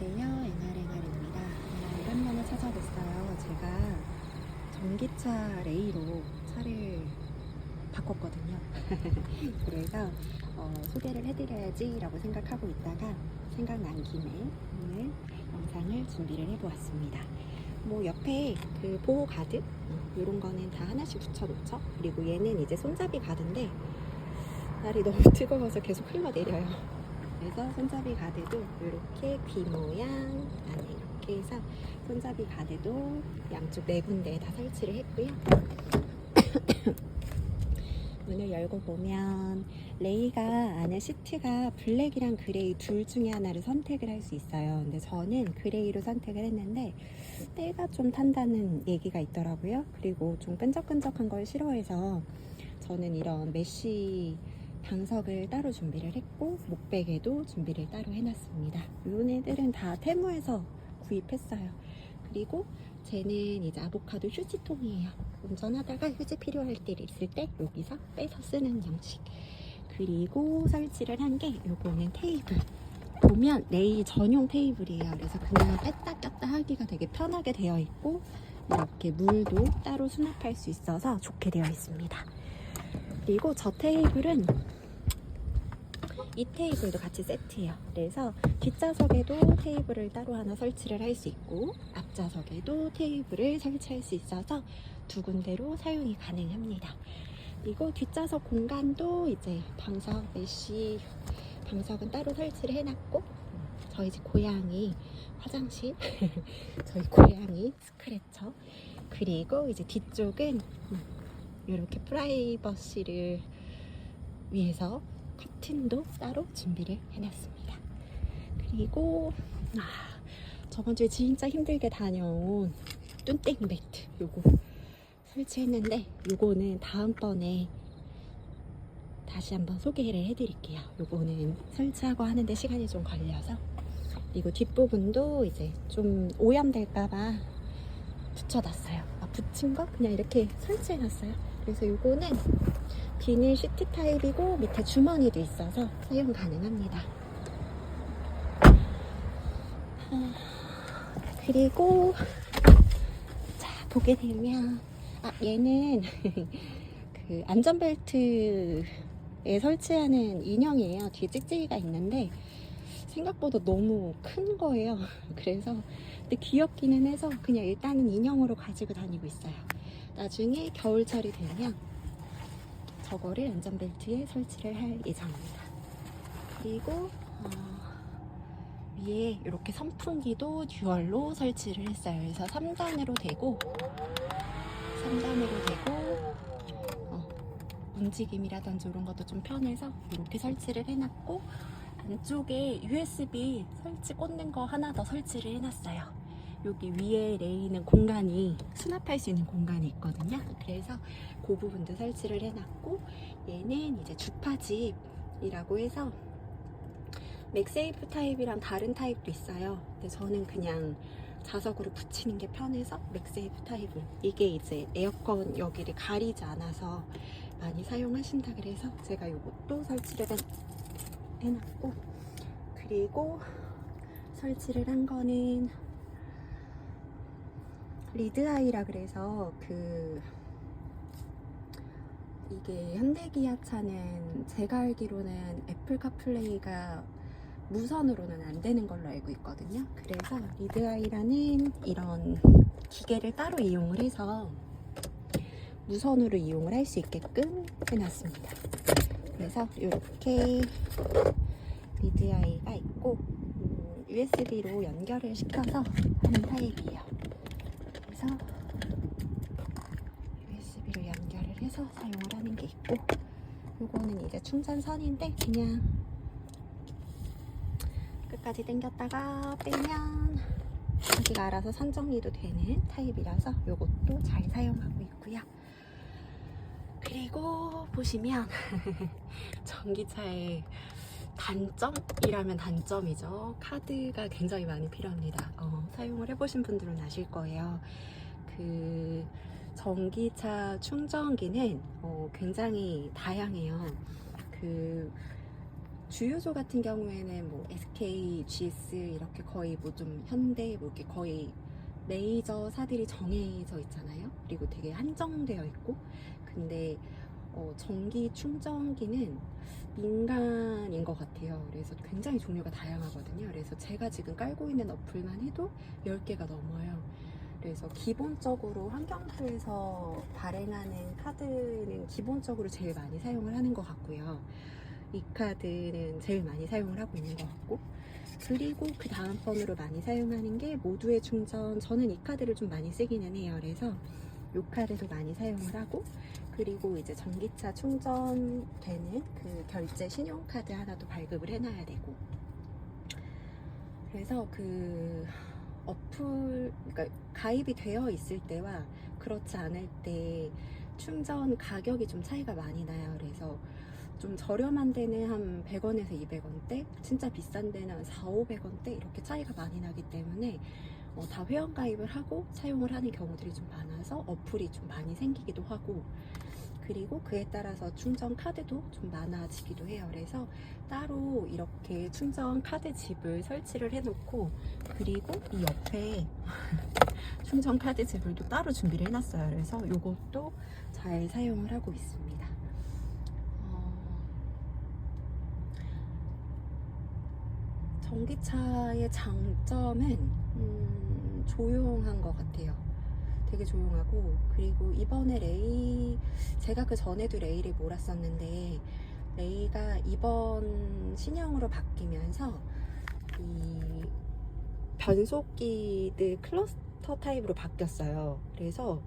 안녕하세요. NRNR입니다. 오랜만에 찾아뵀어요. 제가 전기차 레이로 차를 바꿨거든요. 그래서 소개를 해드려야지 라고 생각하고 있다가 생각난 김에 오늘 영상을 준비를 해보았습니다. 뭐 옆에 그 보호 가드 이런 거는 다 하나씩 붙여놓죠. 그리고 얘는 이제 손잡이 가드인데 날이 너무 뜨거워서 계속 흘러내려요. 그래서 손잡이 가드도 이렇게 귀 모양 안에 이렇게 해서 손잡이 가드도 양쪽 네 군데에 다 설치를 했고요. 문을 열고 보면 레이가 안에 시트가 블랙이랑 그레이 둘 중에 하나를 선택을 할 수 있어요. 근데 저는 그레이로 선택을 했는데 때가 좀 탄다는 얘기가 있더라고요. 그리고 좀 끈적끈적한 걸 싫어해서 저는 이런 메쉬 방석을 따로 준비를 했고 목베개도 준비를 따로 해놨습니다. 요네들은 다 테무에서 구입했어요. 그리고 쟤는 이제 아보카도 휴지통이에요. 운전하다가 휴지 필요할 때 있을 때 여기서 빼서 쓰는 형식. 그리고 설치를 한 게 요거는 테이블. 보면 레이 전용 테이블이에요. 그래서 그냥 뺐다 꼈다 하기가 되게 편하게 되어 있고 이렇게 물도 따로 수납할 수 있어서 좋게 되어 있습니다. 그리고 저 테이블은 이 테이블도 같이 세트예요. 그래서 뒷좌석에도 테이블을 따로 하나 설치를 할 수 있고 앞좌석에도 테이블을 설치할 수 있어서 두 군데로 사용이 가능합니다. 그리고 뒷좌석 공간도 이제 방석 메쉬 방석은 따로 설치를 해놨고 저희 집 고양이 화장실 저희 고양이 스크래처 그리고 이제 뒤쪽은 이렇게 프라이버시를 위해서 커튼도 따로 준비를 해놨습니다. 그리고 저번주에 진짜 힘들게 다녀온 뚠땡 매트 요거 설치했는데 요거는 다음번에 다시 한번 소개를 해드릴게요. 요거는 설치하고 하는데 시간이 좀 걸려서. 그리고 뒷부분도 이제 좀 오염될까봐 붙여놨어요. 붙인 거 그냥 이렇게 설치해놨어요. 그래서 요거는 비닐 시트 타입이고 밑에 주머니도 있어서 사용 가능합니다. 그리고 자 보게 되면 얘는 그 안전벨트에 설치하는 인형이에요. 뒤에 찍찍이가 있는데 생각보다 너무 큰 거예요. 그래서 근데 귀엽기는 해서 그냥 일단은 인형으로 가지고 다니고 있어요. 나중에 겨울철이 되면 저거를 안전벨트에 설치를 할 예정입니다. 그리고 위에 이렇게 선풍기도 듀얼로 설치를 했어요. 그래서 3단으로 되고 움직임이라든지 이런 것도 좀 편해서 이렇게 설치를 해놨고 안쪽에 USB 설치 꽂는 거 하나 더 설치를 해놨어요. 여기 위에 레이는 공간이 수납할 수 있는 공간이 있거든요. 그래서 그 부분도 설치를 해놨고 얘는 이제 주파집이라고 해서 맥세이프 타입이랑 다른 타입도 있어요. 근데 저는 그냥 자석으로 붙이는 게 편해서 맥세이프 타입을 이게 이제 에어컨 여기를 가리지 않아서 많이 사용하신다 그래서 제가 이것도 설치를 해놨고 그리고 설치를 한 거는 리드아이라 그래서 이게 현대기아차는 제가 알기로는 애플 카플레이가 무선으로는 안 되는 걸로 알고 있거든요. 그래서 리드아이라는 이런 기계를 따로 이용을 해서 무선으로 이용을 할 수 있게끔 해놨습니다. 그래서 이렇게 리드아이가 있고 USB로 연결을 시켜서 하는 타입이에요. 그래서 USB로 연결을 해서 사용을 하는 게 있고 요거는 이제 충전선인데 그냥 끝까지 당겼다가 빼면 자기가 알아서 선정리도 되는 타입이라서 요것도 잘 사용하고 있고요. 그리고 보시면 전기차의 단점이라면 단점이죠. 카드가 굉장히 많이 필요합니다. 사용을 해보신 분들은 아실 거예요. 그 전기차 충전기는 굉장히 다양해요. 그 주유소 같은 경우에는 뭐 SK, GS 이렇게 거의 뭐 좀 현대 뭐 이렇게 거의 메이저사들이 정해져 있잖아요. 그리고 되게 한정되어 있고. 근데 전기 충전기는 민간인 것 같아요. 그래서 굉장히 종류가 다양하거든요. 그래서 제가 지금 깔고 있는 어플만 해도 10개가 넘어요. 그래서 기본적으로 환경부에서 발행하는 카드는 기본적으로 제일 많이 사용을 하는 것 같고요. 이 카드는 제일 많이 사용을 하고 있는 것 같고, 그리고 그 다음 번으로 많이 사용하는 게 모두의 충전. 저는 이 카드를 좀 많이 쓰기는 해요. 그래서 이 카드도 많이 사용을 하고, 그리고 이제 전기차 충전되는 그 결제 신용카드 하나도 발급을 해놔야 되고. 그래서 그 어플, 그러니까 가입이 되어 있을 때와 그렇지 않을 때 충전 가격이 좀 차이가 많이 나요. 그래서 좀 저렴한 데는 한 100원에서 200원대, 진짜 비싼 데는 한 400~500원대 이렇게 차이가 많이 나기 때문에 다 회원 가입을 하고 사용을 하는 경우들이 좀 많아서 어플이 좀 많이 생기기도 하고, 그리고 그에 따라서 충전 카드도 좀 많아지기도 해요. 그래서 따로 이렇게 충전 카드 집을 설치를 해놓고, 그리고 이 옆에 충전 카드 집을 또 따로 준비를 해놨어요. 그래서 이것도 잘 사용을 하고 있습니다. 전기차의 장점은 조용한 것 같아요. 되게 조용하고, 그리고 이번에 제가 그 전에도 레이를 몰았었는데, 레이가 이번 신형으로 바뀌면서 이 변속기들 클러스터 타입으로 바뀌었어요. 그래서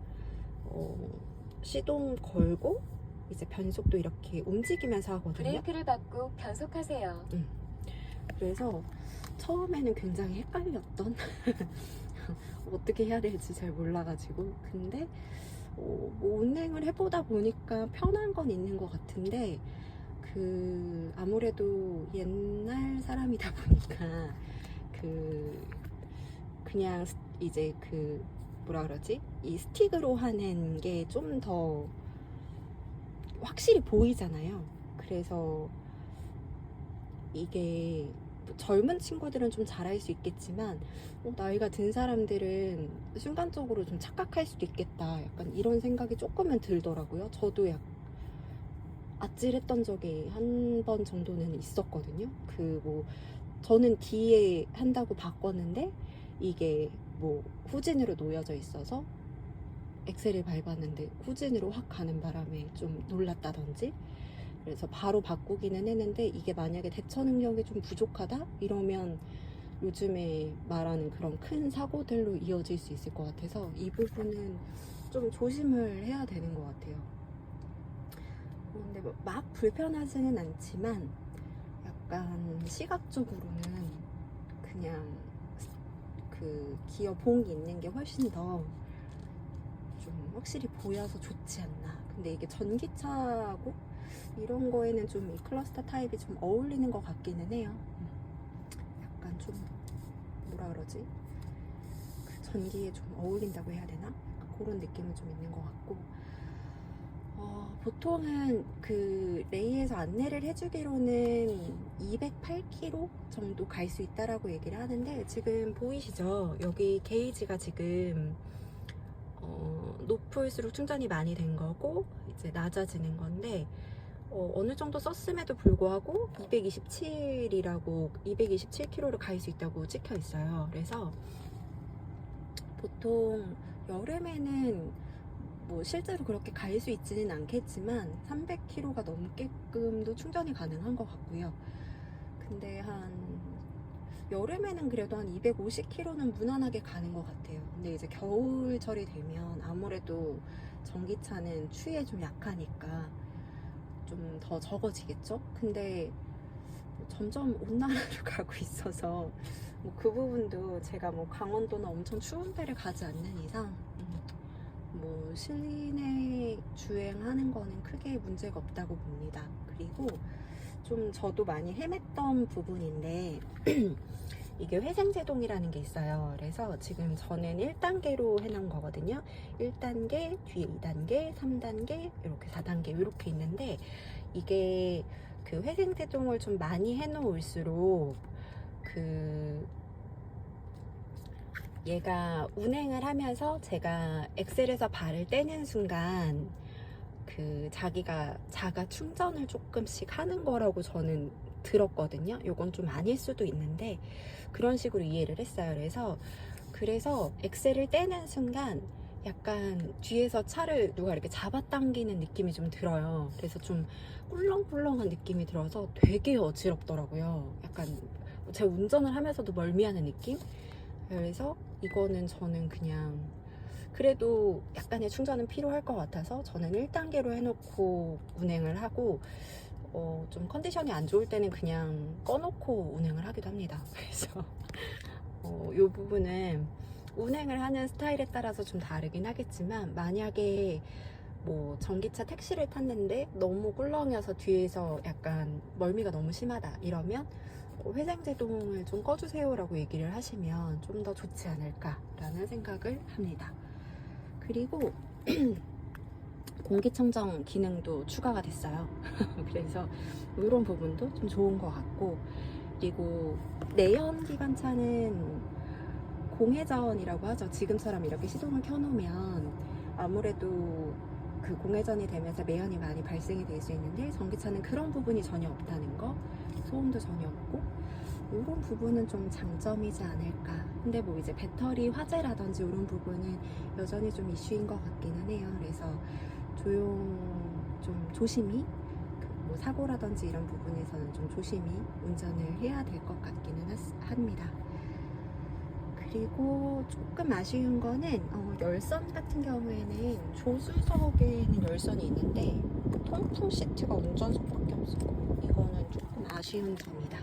시동 걸고 이제 변속도 이렇게 움직이면서 하거든요. 브레이크를 밟고 변속하세요. 그래서 처음에는 굉장히 헷갈렸던 어떻게 해야 될지 잘 몰라가지고, 근데 뭐 운행을 해보다 보니까 편한 건 있는 것 같은데, 아무래도 옛날 사람이다 보니까 그냥 이제 뭐라 그러지? 이 스틱으로 하는 게 좀 더 확실히 보이잖아요. 그래서 이게 젊은 친구들은 좀 잘할 수 있겠지만 나이가 든 사람들은 순간적으로 좀 착각할 수도 있겠다, 약간 이런 생각이 조금은 들더라고요. 저도 아찔했던 적이 한 번 정도는 있었거든요. 저는 뒤에 한다고 바꿨는데 이게 뭐 후진으로 놓여져 있어서 엑셀을 밟았는데 후진으로 확 가는 바람에 좀 놀랐다든지, 그래서 바로 바꾸기는 했는데 이게 만약에 대처 능력이 좀 부족하다? 이러면 요즘에 말하는 그런 큰 사고들로 이어질 수 있을 것 같아서 이 부분은 좀 조심을 해야 되는 것 같아요. 근데 막 불편하지는 않지만 약간 시각적으로는 그냥 기어 봉이 있는 게 훨씬 더 좀 확실히 보여서 좋지 않나. 근데 이게 전기차하고 이런 거에는 좀 이 클러스터 타입이 좀 어울리는 것 같기는 해요. 약간 좀 뭐라 그러지? 전기에 좀 어울린다고 해야 되나? 그런 느낌은 좀 있는 것 같고, 보통은 레이에서 안내를 해주기로는 208km 정도 갈 수 있다라고 얘기를 하는데, 지금 보이시죠? 여기 게이지가 지금 높을수록 충전이 많이 된 거고 이제 낮아지는 건데, 어느 정도 썼음에도 불구하고 227km를 갈 수 있다고 찍혀 있어요. 그래서 보통 여름에는 뭐 실제로 그렇게 갈 수 있지는 않겠지만 300km가 넘게끔도 충전이 가능한 것 같고요. 근데 여름에는 그래도 한 250km는 무난하게 가는 것 같아요. 근데 이제 겨울철이 되면 아무래도 전기차는 추위에 좀 약하니까 좀 더 적어지겠죠? 근데 점점 온난화로 가고 있어서 뭐 그 부분도 제가 뭐 강원도나 엄청 추운 데를 가지 않는 이상 뭐 실내 주행하는 거는 크게 문제가 없다고 봅니다. 그리고 좀 저도 많이 헤맸던 부분인데 이게 회생제동이라는 게 있어요. 그래서 지금 저는 1단계로 해놓은 거거든요. 1단계, 뒤에 2단계, 3단계, 이렇게 4단계 이렇게 있는데, 이게 그 회생제동을 좀 많이 해놓을수록 그 얘가 운행을 하면서 제가 엑셀에서 발을 떼는 순간 그 자가 충전을 조금씩 하는 거라고 저는 들었거든요. 요건 좀 아닐 수도 있는데 그런 식으로 이해를 했어요. 그래서 엑셀을 떼는 순간 약간 뒤에서 차를 누가 이렇게 잡아당기는 느낌이 좀 들어요. 그래서 좀 꿀렁꿀렁한 느낌이 들어서 되게 어지럽더라고요. 약간 제가 운전을 하면서도 멀미하는 느낌? 그래서 이거는 저는 그냥 그래도 약간의 충전은 필요할 것 같아서 저는 1단계로 해놓고 운행을 하고 좀 컨디션이 안 좋을 때는 그냥 꺼놓고 운행을 하기도 합니다. 그래서 이 부분은 운행을 하는 스타일에 따라서 좀 다르긴 하겠지만 만약에 뭐 전기차 택시를 탔는데 너무 꿀렁여서 뒤에서 약간 멀미가 너무 심하다 이러면 회생제동을 좀 꺼주세요 라고 얘기를 하시면 좀 더 좋지 않을까 라는 생각을 합니다. 그리고 공기청정 기능도 추가가 됐어요. 그래서 이런 부분도 좀 좋은 것 같고, 그리고 내연기관차는 공회전이라고 하죠. 지금처럼 이렇게 시동을 켜놓으면 아무래도 그 공회전이 되면서 매연이 많이 발생이 될 수 있는데 전기차는 그런 부분이 전혀 없다는 거, 소음도 전혀 없고 이런 부분은 좀 장점이지 않을까. 근데 뭐 이제 배터리 화재라든지 이런 부분은 여전히 좀 이슈인 것 같기는 해요. 그래서 좀 조심히 뭐 사고라든지 이런 부분에서는 좀 조심히 운전을 해야 될 것 같기는 합니다. 그리고 조금 아쉬운 거는 열선 같은 경우에는 조수석에는 열선이 있는데 통풍 시트가 운전석밖에 없어요. 이거는 조금 아쉬운 점이다.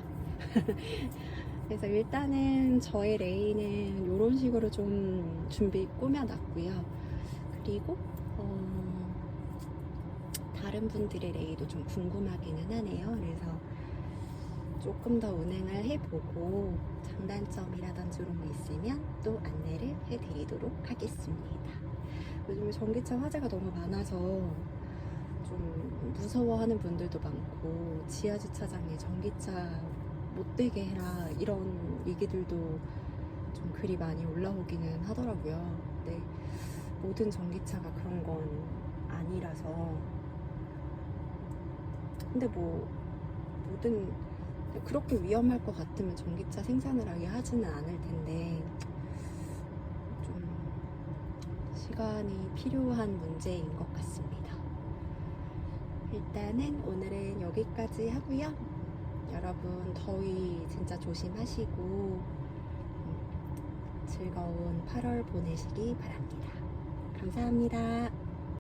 그래서 일단은 저의 레이는 이런 식으로 좀 꾸며놨고요. 그리고 다른 분들의 레이도 좀 궁금하기는 하네요. 그래서 조금 더 운행을 해보고 장단점이라든지 이런 거 있으면 또 안내를 해드리도록 하겠습니다. 요즘에 전기차 화재가 너무 많아서 좀 무서워하는 분들도 많고 지하주차장에 전기차 못 되게 해라 이런 얘기들도 좀 글이 많이 올라오기는 하더라고요. 근데 모든 전기차가 그런 건 아니라서, 근데 뭐 그렇게 위험할 것 같으면 전기차 생산을 하게 하지는 않을 텐데 좀 시간이 필요한 문제인 것 같습니다. 일단은 오늘은 여기까지 하고요. 여러분 더위 진짜 조심하시고 즐거운 8월 보내시기 바랍니다. 감사합니다.